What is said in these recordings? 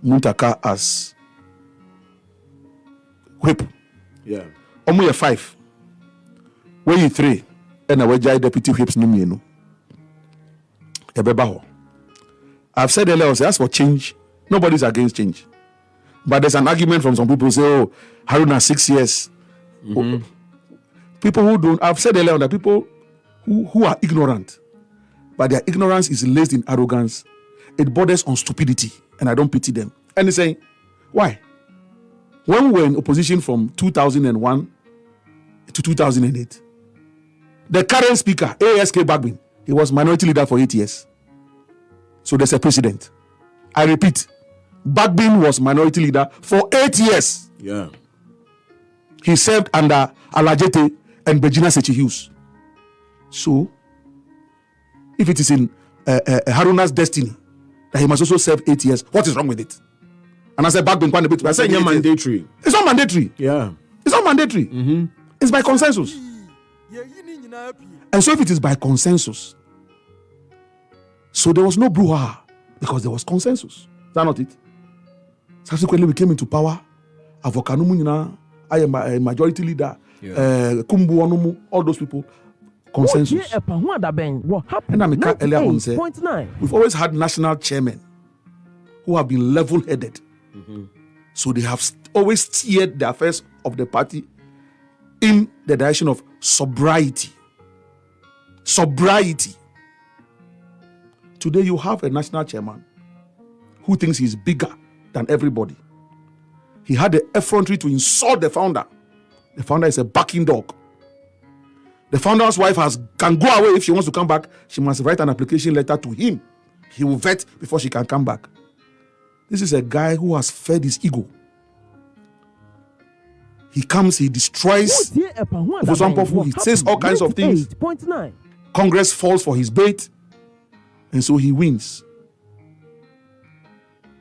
Muntaka as whip. Yeah. Omu 5. When you 3, and I deputy whips no me no. I've said earlier, as for change, nobody's against change. But there's an argument from some people who say, oh, Haruna 6 years. Mm-hmm. People who don't, I've said earlier that people who are ignorant, but their ignorance is laced in arrogance. It borders on stupidity, and I don't pity them. And they say, why? When we were in opposition from 2001 to 2008, the current speaker, ASK Bagbin, he was minority leader for 8 years. So there's a precedent. I repeat, Bagbin was minority leader for 8 years. Yeah. He served under Alajete and Regina Sechi Hughes. So, if it is in Haruna's destiny that he must also serve 8 years, what is wrong with it? And I said, Bagbin, I said, it's mandatory. It's not mandatory. Yeah. It's not mandatory. Mm-hmm. It's by consensus. And so if it is by consensus, so there was no brouhaha because there was consensus. Is that not it? Subsequently, we came into power. Avokanu Munina, I am a majority leader. Kumbu Onumu, all those people. Consensus. And I'm earlier on said, we've always had national chairmen who have been level-headed. Mm-hmm. So they have always steered the affairs of the party in the direction of sobriety. Sobriety. Today you have a national chairman who thinks he's bigger than everybody. He had the effrontery to insult the founder. The founder is a backing dog. The founder's wife can go away. If she wants to come back, she must write an application letter to him. He will vet before she can come back. This is a guy who has fed his ego. He comes, he destroys. He says all kinds of things. Congress falls for his bait, and so he wins.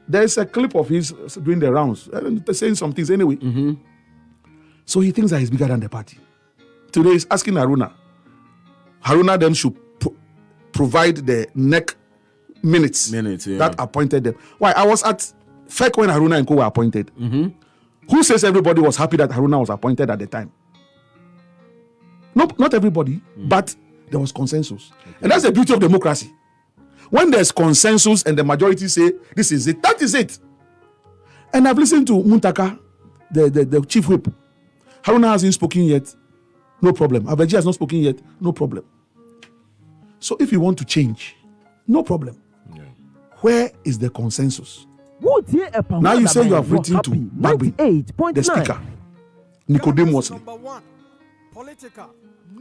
There's a clip of his doing the rounds, saying some things anyway. Mm-hmm. So he thinks that he's bigger than the party. Today he's asking Haruna. Haruna then should provide the neck minutes that appointed them. Why? I was at FEC when Haruna and Co were appointed. Mm-hmm. Who says everybody was happy that Haruna was appointed at the time? No, not everybody, but there was consensus. Okay. And that's the beauty of democracy. When there's consensus and the majority say, this is it, that is it. And I've listened to Muntaka, the chief whip. Haruna hasn't spoken yet, no problem. Abeji has not spoken yet, no problem. So if you want to change, no problem. Yeah. Where is the consensus? Now you say you have written to Bagbin, the speaker, Nicodemus.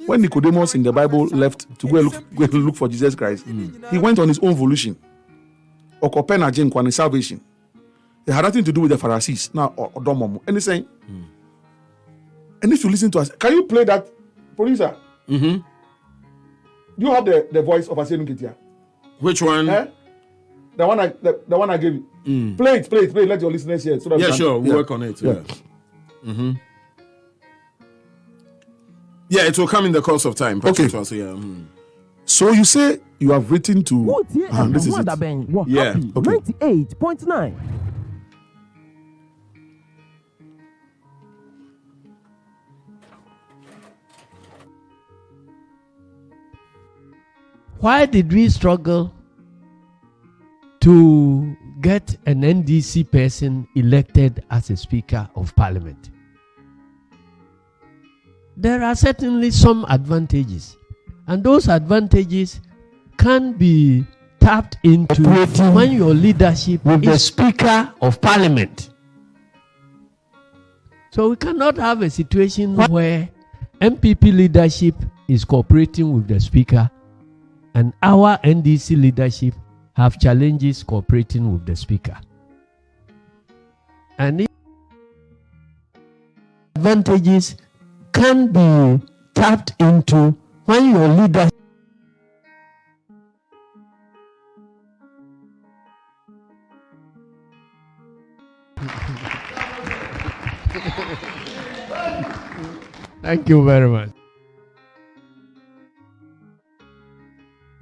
When Nicodemus in the Bible left to go look for Jesus Christ, he went on his own volition. Salvation. It had nothing to do with the Pharisees. Now, and he's saying, and if you listen to us, can you play that, producer? Mm-hmm. Do you have the voice of Asiedu Nketia? Which one? The one I gave you. Play it. Let your listeners hear it. So that we'll work on it. Yeah. Mm-hmm. Yeah, it will come in the course of time. Okay. Also, yeah. So you say you have written to... this is it. Yeah. Okay. 98.9. Why did we struggle to get an NDC person elected as a Speaker of Parliament? There are certainly some advantages, and those advantages can be tapped into when your leadership is the Speaker of Parliament. So we cannot have a situation where MPP leadership is cooperating with the Speaker and our NDC leadership have challenges cooperating with the Speaker. And advantages can be tapped into when your leadership Thank you very much.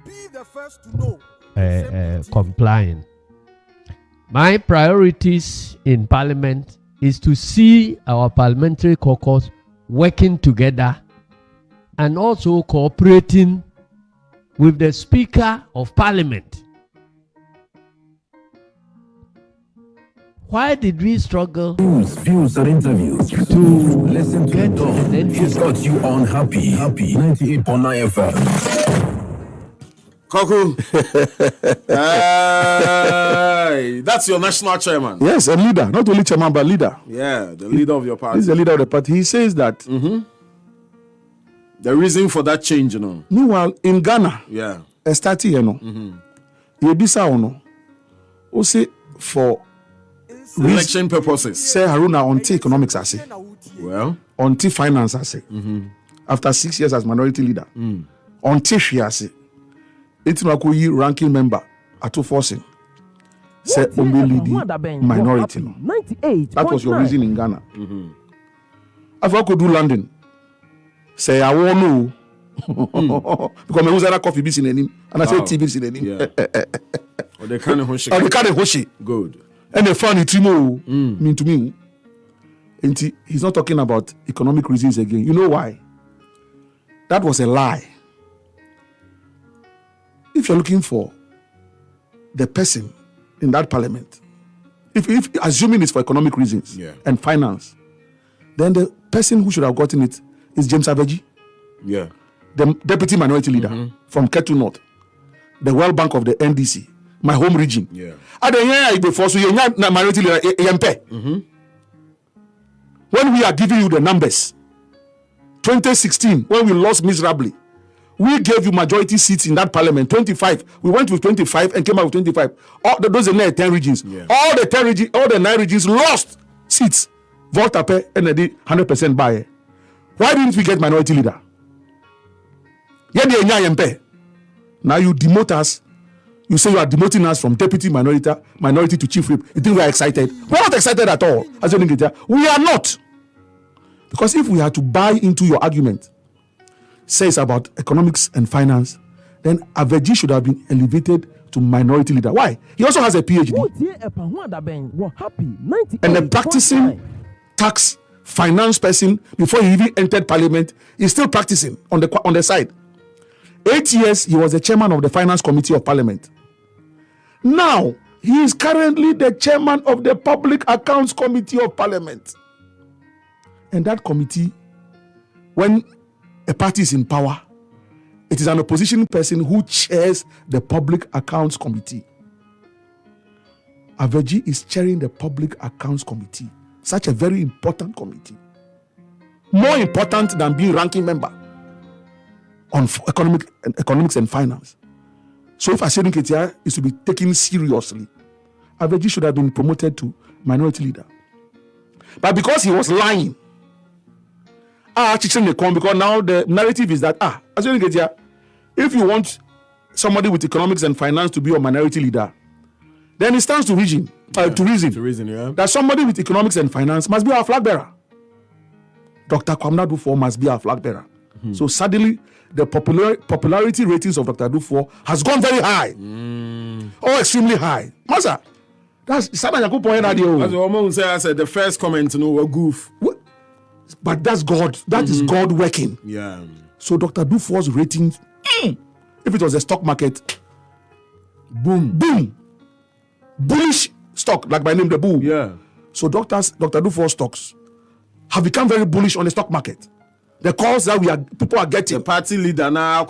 Be the first to know. Complying. My priorities in Parliament is to see our parliamentary caucus working together and also cooperating with the Speaker of Parliament. Why did we struggle views and interviews to listen to get Dom? an He's got you on happy 98.9 FM. Koku. Hey, that's your national chairman. Yes, a leader, not only chairman but leader. Yeah, the leader of your party. He's the leader of the party. He says that. The reason for that change, Meanwhile, in Ghana, Yeah. Estati, Yebisa ono, who say for Election purposes. say Haruna onti economics I say, Well, onti finance I say. After 6 years as minority leader, onti she I say. Itimakuyi ranking member atu forcing. Say only leading minority. No. That was your reason in Ghana. If I could do London, say I won't know. Because me uzara coffee bis in him, and I say tea bis in him. yeah. Or they kind of Or the kind of hoshi. Good. And the funny trimo mean to me. And he's not talking about economic reasons again. You know why? That was a lie. If you're looking for the person in that parliament, if assuming it's for economic reasons and finance, then the person who should have gotten it is James Abeji, Yeah. the deputy minority leader from Ketu North, the World Bank of the NDC, my home region. Yeah. And then before so you're not minority leader. When we are giving you the numbers, 2016, when we lost miserably, we gave you majority seats in that parliament, 25. We went with 25 and came out with 25. Those are 10 regions. Yeah. All the 10 regions, all the 9 regions lost seats. Vote up and they did 100% buy. Why didn't we get minority leader? Now you demote us. You say you are demoting us from deputy minority to chief whip. You think we are excited? We're not excited at all. Asiedu Nketia. We are not. Because if we had to buy into your argument, says about economics and finance, then Aveji should have been elevated to minority leader. Why? He also has a PhD. And a practicing tax finance person before he even entered parliament. He's still practicing on the side. 8 years, he was the chairman of the finance committee of parliament. Now, he is currently the chairman of the public accounts committee of parliament. And that committee, when a party is in power, it is an opposition person who chairs the public accounts committee. Aveji is chairing the public accounts committee, such a very important committee, more important than being ranking member on economics and finance. So if Asiedu Nketia is to be taken seriously, Aveji should have been promoted to minority leader. But because he was lying, because now the narrative is that Asiedu Nketia, if you want somebody with economics and finance to be your minority leader, then it stands to reason, yeah. that somebody with economics and finance must be our flag bearer. Dr. Kwamna Dufour must be our flag bearer. So suddenly, the popularity ratings of Dr. Dufour has gone very high, or extremely high. Masa, that's the woman say. I said the first comment, a goof. But that's God. That is God working. Yeah. So Dr. Dufour's ratings, if it was a stock market, boom, bullish stock, like by name the bull. Yeah. So Dr. Dufour stocks have become very bullish on the stock market. The calls that people are getting. The party leader now